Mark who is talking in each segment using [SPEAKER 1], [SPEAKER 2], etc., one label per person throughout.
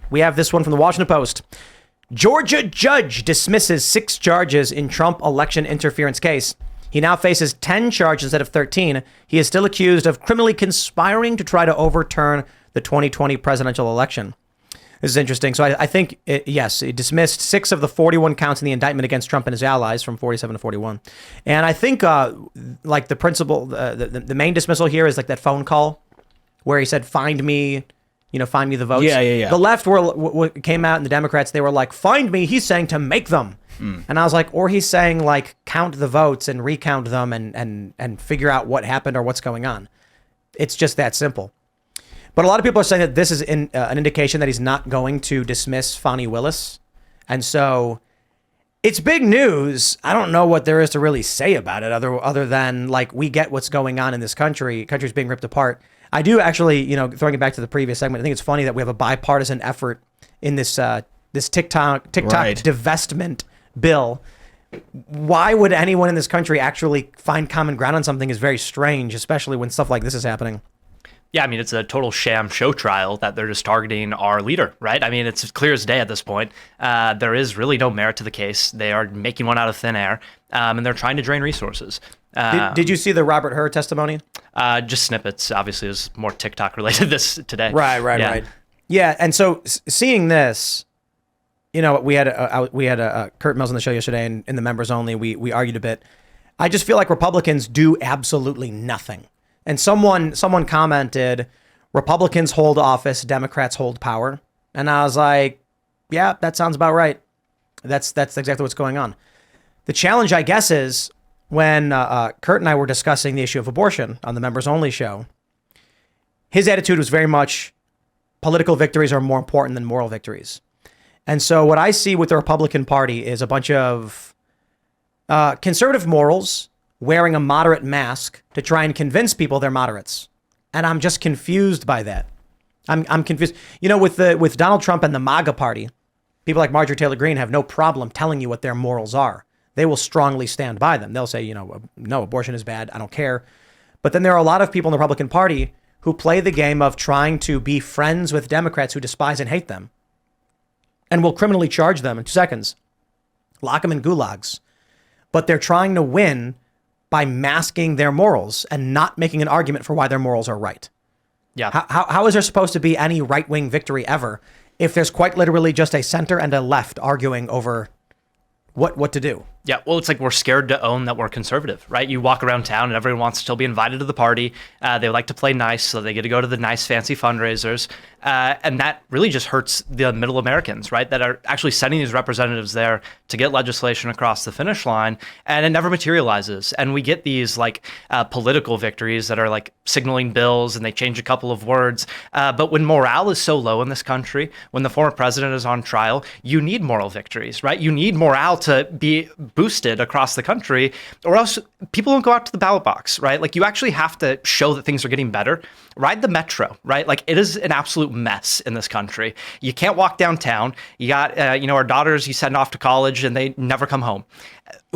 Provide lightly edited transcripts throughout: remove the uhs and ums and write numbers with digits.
[SPEAKER 1] We have this one from the Washington Post. Georgia judge dismisses 6 charges in Trump election interference case. He now faces 10 charges instead of 13. He is still accused of criminally conspiring to try to overturn the 2020 presidential election. This is interesting. So I think, it dismissed 6 of the 41 counts in the indictment against Trump and his allies from 47 to 41. And I think like the principal, the main dismissal here is like that phone call where he said, find me the votes.
[SPEAKER 2] Yeah.
[SPEAKER 1] The left came out and the Democrats, they were like, find me. He's saying to make them. And I was like, or he's saying like, count the votes and recount them and figure out what happened or what's going on. It's just that simple. But a lot of people are saying that this is an indication that he's not going to dismiss Fani Willis. And so it's big news. I don't know what there is to really say about it other than like we get what's going on in this country. Country's being ripped apart. I do actually, throwing it back to the previous segment, I think it's funny that we have a bipartisan effort in this TikTok
[SPEAKER 2] Right.
[SPEAKER 1] divestment bill. Why would anyone in this country actually find common ground on something is very strange, especially when stuff like this is happening.
[SPEAKER 3] Yeah, I mean, it's a total sham show trial that they're just targeting our leader, right? I mean, it's clear as day at this point. There is really no merit to the case. They are making one out of thin air, and they're trying to drain resources.
[SPEAKER 1] Did you see the Robert Hur testimony?
[SPEAKER 3] Just snippets. Obviously, it was more TikTok related this today.
[SPEAKER 1] Right. Yeah, and so seeing this, we had Kurt Mills on the show yesterday, and in the members only, we argued a bit. I just feel like Republicans do absolutely nothing. And someone commented, Republicans hold office, Democrats hold power. And I was like, yeah, that sounds about right. That's exactly what's going on. The challenge, I guess, is when Kurt and I were discussing the issue of abortion on the members only show, his attitude was very much political victories are more important than moral victories. And so what I see with the Republican Party is a bunch of conservative morals wearing a moderate mask to try and convince people they're moderates. And I'm just confused by that. I'm confused. With Donald Trump and the MAGA party, people like Marjorie Taylor Greene have no problem telling you what their morals are. They will strongly stand by them. They'll say, no, abortion is bad. I don't care. But then there are a lot of people in the Republican Party who play the game of trying to be friends with Democrats who despise and hate them and will criminally charge them in 2 seconds, lock them in gulags. But they're trying to win by masking their morals and not making an argument for why their morals are right.
[SPEAKER 3] Yeah.
[SPEAKER 1] How is there supposed to be any right-wing victory ever if there's quite literally just a center and a left arguing over what to do?
[SPEAKER 3] Yeah, well, it's like we're scared to own that we're conservative, right? You walk around town and everyone wants to still be invited to the party. They like to play nice, so they get to go to the nice, fancy fundraisers. And that really just hurts the middle Americans, right? That are actually sending these representatives there to get legislation across the finish line, and it never materializes. And we get these political victories that are like signaling bills and they change a couple of words. But when morale is so low in this country, when the former president is on trial, you need moral victories, right? You need morale to be boosted across the country, or else people don't go out to the ballot box, right? Like, you actually have to show that things are getting better. Ride the metro, right? Like, it is an absolute mess in this country. You can't walk downtown. You got, our daughters, you send off to college and they never come home.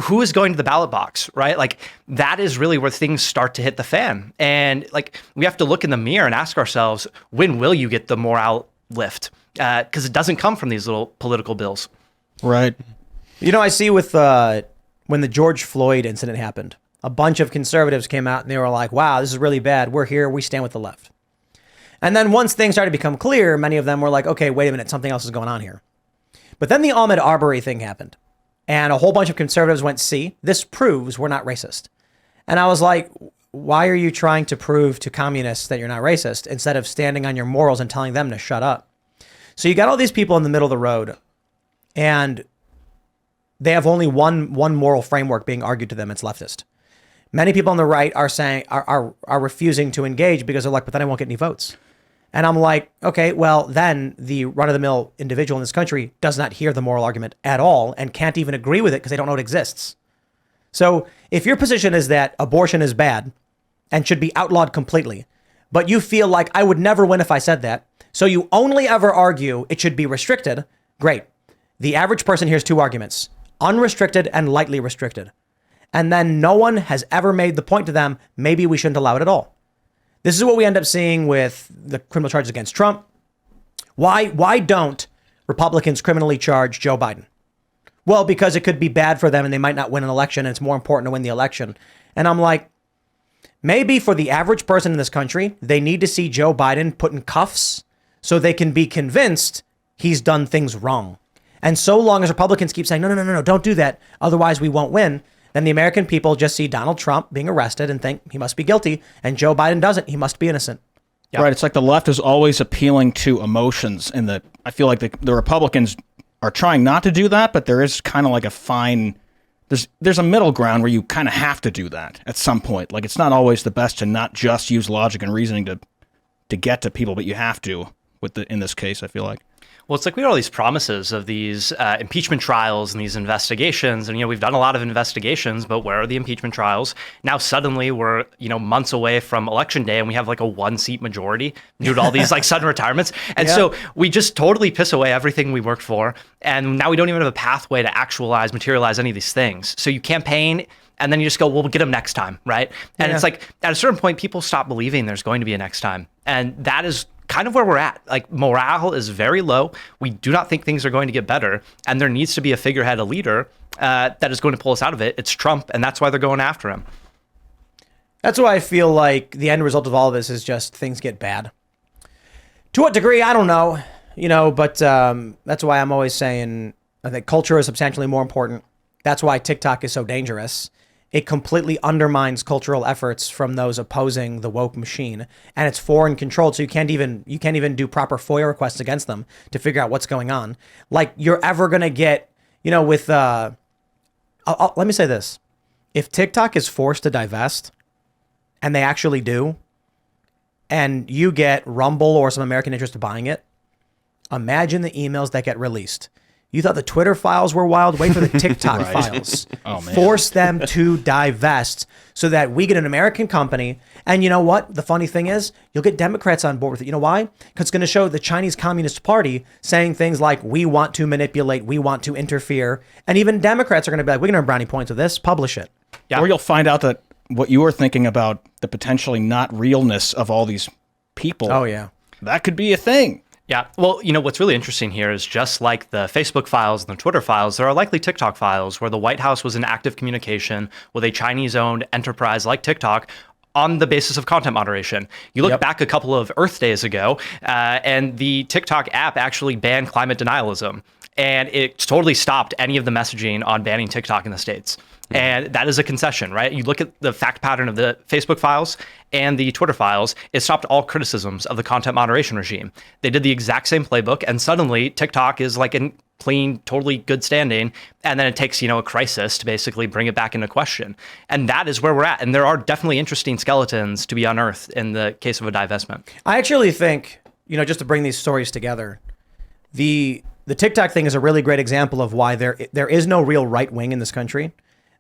[SPEAKER 3] Who is going to the ballot box, right? Like, that is really where things start to hit the fan. And like, we have to look in the mirror and ask ourselves, when will you get the morale lift? Because it doesn't come from these little political bills.
[SPEAKER 2] Right.
[SPEAKER 1] I see with when the George Floyd incident happened, a bunch of conservatives came out and they were like, wow, this is really bad. We're here. We stand with the left. And then once things started to become clear, many of them were like, okay, wait a minute, something else is going on here. But then the Ahmaud Arbery thing happened. And a whole bunch of conservatives went, see, this proves we're not racist. And I was like, why are you trying to prove to communists that you're not racist instead of standing on your morals and telling them to shut up? So you got all these people in the middle of the road, and they have only one moral framework being argued to them. It's leftist. Many people on the right are saying are refusing to engage because they're like, but then I won't get any votes. And I'm like, okay, well, then the run-of-the-mill individual in this country does not hear the moral argument at all and can't even agree with it because they don't know it exists. So if your position is that abortion is bad and should be outlawed completely, but you feel like I would never win if I said that, so you only ever argue it should be restricted, great. The average person hears 2 arguments, unrestricted and lightly restricted. And then no one has ever made the point to them, maybe we shouldn't allow it at all. This is what we end up seeing with the criminal charges against Trump, Why don't Republicans criminally charge Joe Biden? Well, because it could be bad for them and they might not win an election, and it's more important to win the election. And I'm like, maybe for the average person in this country, they need to see Joe Biden put in cuffs so they can be convinced he's done things wrong. And so long as Republicans keep saying, no, don't do that, otherwise we won't win, then the American people just see Donald Trump being arrested and think he must be guilty, and Joe Biden doesn't. He must be innocent.
[SPEAKER 2] Yep. Right. It's like the left is always appealing to emotions, and I feel like the Republicans are trying not to do that, but there is kind of like a fine... There's a middle ground where you kind of have to do that at some point. Like, it's not always the best to not just use logic and reasoning to get to people, but you have to in this case, I feel like.
[SPEAKER 3] Well, it's like we had all these promises of these impeachment trials and these investigations. And, we've done a lot of investigations, but where are the impeachment trials? Now, suddenly we're, months away from election day and we have like a 1-seat majority due to all these like sudden retirements. And so we just totally piss away everything we worked for. And now we don't even have a pathway to materialize any of these things. So you campaign and then you just go, well, we'll get them next time, right? And it's like at a certain point, people stop believing there's going to be a next time. And that is kind of where we're at. Like, morale is very low. We do not think things are going to get better. And there needs to be a figurehead, a leader that is going to pull us out of it. It's Trump, and that's why they're going after him.
[SPEAKER 1] That's why I feel like the end result of all of this is just things get bad. To what degree, I don't know. But that's why I'm always saying I think culture is substantially more important. That's why TikTok is so dangerous. It completely undermines cultural efforts from those opposing the woke machine, and it's foreign controlled. So you can't even do proper FOIA requests against them to figure out what's going on. Like, you're ever gonna get, with let me say this: if TikTok is forced to divest, and they actually do, and you get Rumble or some American interest buying it, imagine the emails that get released. You thought the Twitter files were wild? Wait for the TikTok files. Oh, man. Force them to divest so that we get an American company. And you know what? The funny thing is, you'll get Democrats on board with it. You know why? Because it's going to show the Chinese Communist Party saying things like, we want to manipulate, we want to interfere. And even Democrats are going to be like, we're going to earn brownie points with this. Publish it.
[SPEAKER 2] Yeah. Or you'll find out that what you were thinking about, the potentially not realness of all these people.
[SPEAKER 1] Oh, yeah.
[SPEAKER 2] That could be a thing.
[SPEAKER 3] Yeah. Well, what's really interesting here is just like the Facebook files and the Twitter files, there are likely TikTok files where the White House was in active communication with a Chinese-owned enterprise like TikTok on the basis of content moderation. You look back a couple of Earth days ago, and the TikTok app actually banned climate denialism. And it totally stopped any of the messaging on banning TikTok in the States. And that is a concession, right? You look at the fact pattern of the Facebook files and the Twitter files, it stopped all criticisms of the content moderation regime. They did the exact same playbook, and suddenly TikTok is like in clean, totally good standing. And then it takes, a crisis to basically bring it back into question. And that is where we're at. And there are definitely interesting skeletons to be unearthed in the case of a divestment.
[SPEAKER 1] I actually think, just to bring these stories together, the TikTok thing is a really great example of why there is no real right wing in this country.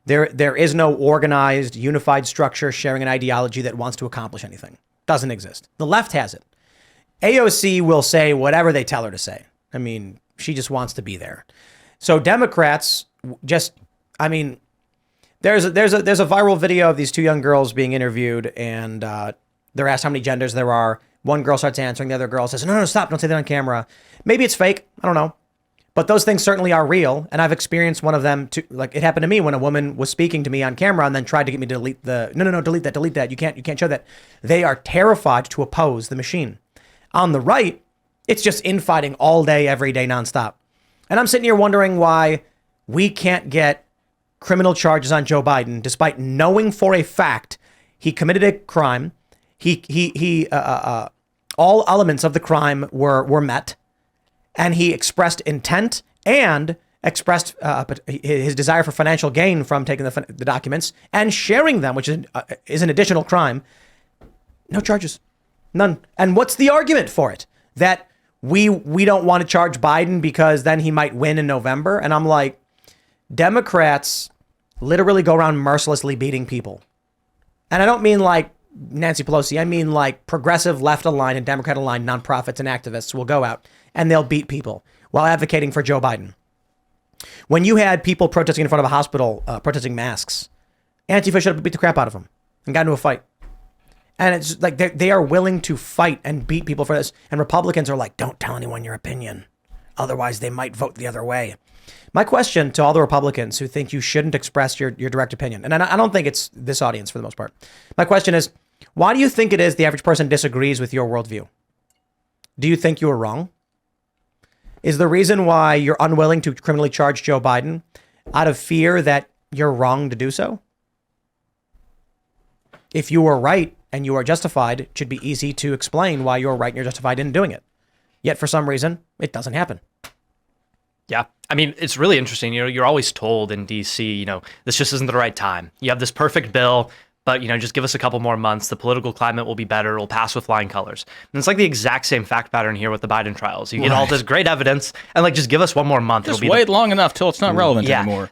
[SPEAKER 1] There is no organized, unified structure sharing an ideology that wants to accomplish anything. Doesn't exist. The left has it. AOC will say whatever they tell her to say. I mean, she just wants to be there. So Democrats there's a viral video of these two young girls being interviewed, and they're asked how many genders there are. One girl starts answering, the other girl says, no, stop, don't say that on camera. Maybe it's fake, I don't know. But those things certainly are real, and I've experienced one of them too. Like, it happened to me when a woman was speaking to me on camera and then tried to get me to delete delete that. You can't show that. They are terrified to oppose the machine. On the right, it's just infighting all day, every day, nonstop. And I'm sitting here wondering why we can't get criminal charges on Joe Biden, despite knowing for a fact he committed a crime. All elements of the crime were met. And he expressed intent and expressed his desire for financial gain from taking the documents and sharing them, which is an additional crime. No charges, none. And what's the argument for it? That we don't want to charge Biden because then he might win in November. And I'm like, Democrats literally go around mercilessly beating people. And I don't mean like Nancy Pelosi. I mean like progressive left-aligned and Democrat-aligned nonprofits and activists will go out and they'll beat people while advocating for Joe Biden. When you had people protesting in front of a hospital, protesting masks, Antifa showed up and beat the crap out of them and got into a fight. And it's like they are willing to fight and beat people for this. And Republicans are like, don't tell anyone your opinion. Otherwise, they might vote the other way. My question to all the Republicans who think you shouldn't express your direct opinion, and I don't think it's this audience for the most part. My question is, why do you think it is the average person disagrees with your worldview? Do you think you are wrong? Is the reason why you're unwilling to criminally charge Joe Biden out of fear that you're wrong to do so? If you are right and you are justified, it should be easy to explain why you're right and you're justified in doing it. Yet for some reason, it doesn't happen.
[SPEAKER 3] Yeah. I mean, it's really interesting. You're always told in DC, this just isn't the right time. You have this perfect bill, but, just give us a couple more months. The political climate will be better. It'll pass with flying colors. And it's like the exact same fact pattern here with the Biden trials. You get all this great evidence and just give us one more month.
[SPEAKER 2] Just wait long enough till it's not relevant anymore.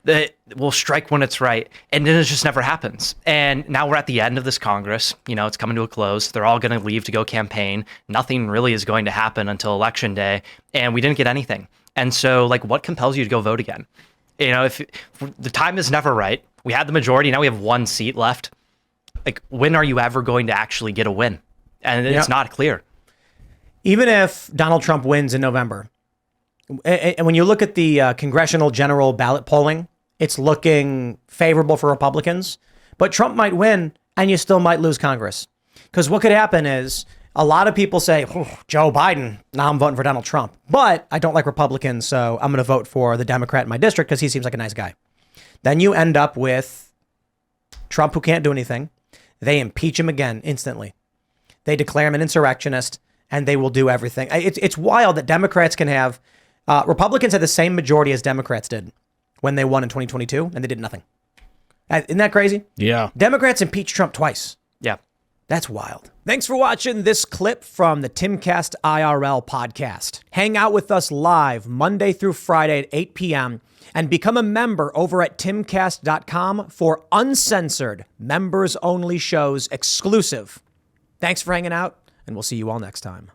[SPEAKER 3] We'll strike when it's right. And then it just never happens. And now we're at the end of this Congress. It's coming to a close. They're all going to leave to go campaign. Nothing really is going to happen until Election Day. And we didn't get anything. And so, what compels you to go vote again? If the time is never right, we had the majority. Now we have one seat left. When are you ever going to actually get a win? And it's not clear.
[SPEAKER 1] Even if Donald Trump wins in November, and when you look at the congressional general ballot polling, it's looking favorable for Republicans. But Trump might win, and you still might lose Congress. Because what could happen is a lot of people say, Joe Biden, now I'm voting for Donald Trump. But I don't like Republicans, so I'm going to vote for the Democrat in my district because he seems like a nice guy. Then you end up with Trump, who can't do anything. They impeach him again instantly. They declare him an insurrectionist, and they will do everything. It's wild that Democrats can have... Republicans had the same majority as Democrats did when they won in 2022, and they did nothing. Isn't that crazy?
[SPEAKER 2] Yeah.
[SPEAKER 1] Democrats impeached Trump twice.
[SPEAKER 3] Yeah.
[SPEAKER 1] That's wild. Thanks for watching this clip from the Timcast IRL podcast. Hang out with us live Monday through Friday at 8 p.m. and become a member over at timcast.com for uncensored, members-only shows exclusive. Thanks for hanging out, and we'll see you all next time.